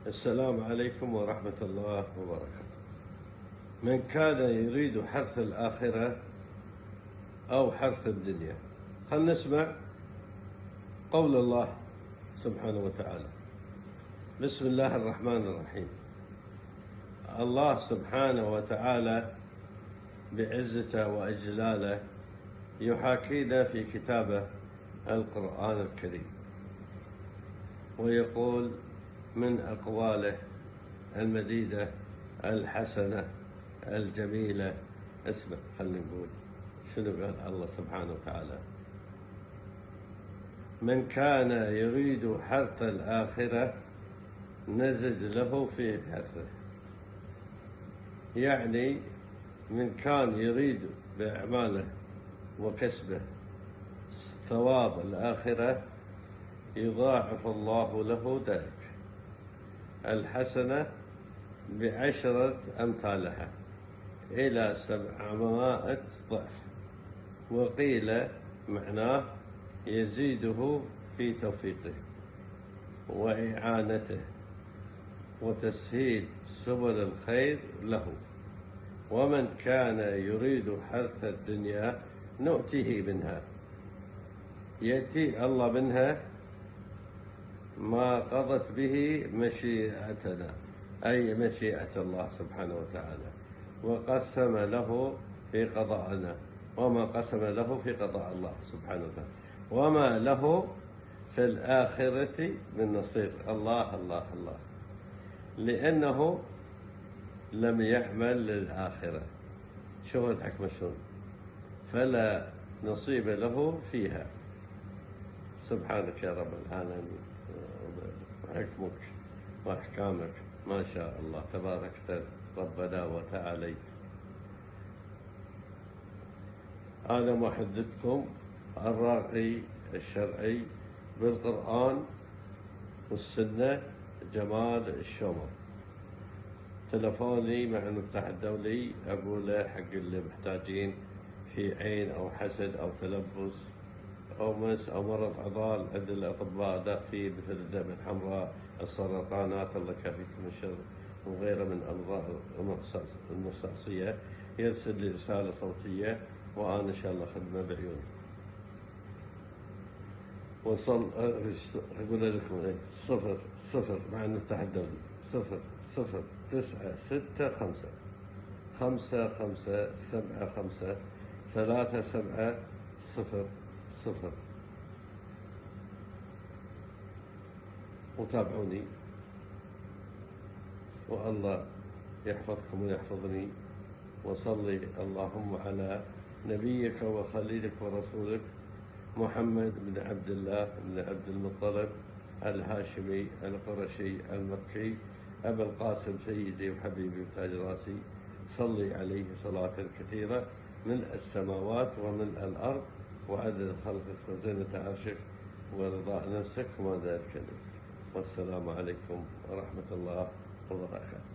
السلام عليكم ورحمة الله وبركاته. من كان يريد حرث الآخرة أو حرث الدنيا. خلنا نسمع قول الله سبحانه وتعالى. بسم الله الرحمن الرحيم. الله سبحانه وتعالى بعزته وإجلاله يحاكينا في كتابه القرآن الكريم، ويقول من أقواله المديدة الحسنة الجميلة. اسمع، خلينا نقول شنو قال الله سبحانه وتعالى: من كان يريد حرث الآخرة نزد له في حرثه. يعني من كان يريد بأعماله وكسبه ثواب الآخرة يضاعف الله له ذلك، الحسنة ب10 أمثالها إلى 700 ضعف. وقيل معناه يزيده في توفيقه وإعانته وتسهيل سبل الخير له. ومن كان يريد حرث الدنيا نؤتيه منها، يأتي الله منها ما قضت به مشيئتنا، أي مشيئة الله سبحانه وتعالى، وقسم له في قضاءنا، وما قسم له في قضاء الله سبحانه وتعالى، وما له في الآخرة من نصير. الله الله الله، لأنه لم يعمل للآخرة. شوف الحكمة شلون، فلا نصيب له فيها. سبحانك يا رب العالمين، حكمك وأحكامك ما شاء الله، تباركت ربنا وتعاليت. أنا محدثكم الراقي الشرعي بالقرآن والسنة جمال الشومر. تلفوني مع المفتاح الدولي أقوله حق اللي محتاجين في عين أو حسد أو تلبس أو مس أو مرض عضال. عند الأطباء داخلين مثل الدم الحمراء، السرطانات، الله يكفيكم من الشر، وغيره من أمراض المستعصية. يرسل لي رسالة صوتية وأنا إن شاء الله خدمة بعيوني. وصل أقول لكم 00 مع المفتاح الدولي 009665 5575 3700. وتابعوني، والله يحفظكم ويحفظني. وصلي اللهم على نبيك وخليلك ورسولك محمد بن عبد الله بن عبد المطلب الهاشمي القرشي المكي أبا القاسم سيدي وحبيبي وتاج راسي. صلي عليه صلاة كثيرة ملء السماوات وملء الأرض وعدد خلقك وزينة عرشك ورضاء نفسك وما ذلك. والسلام عليكم ورحمة الله وبركاته.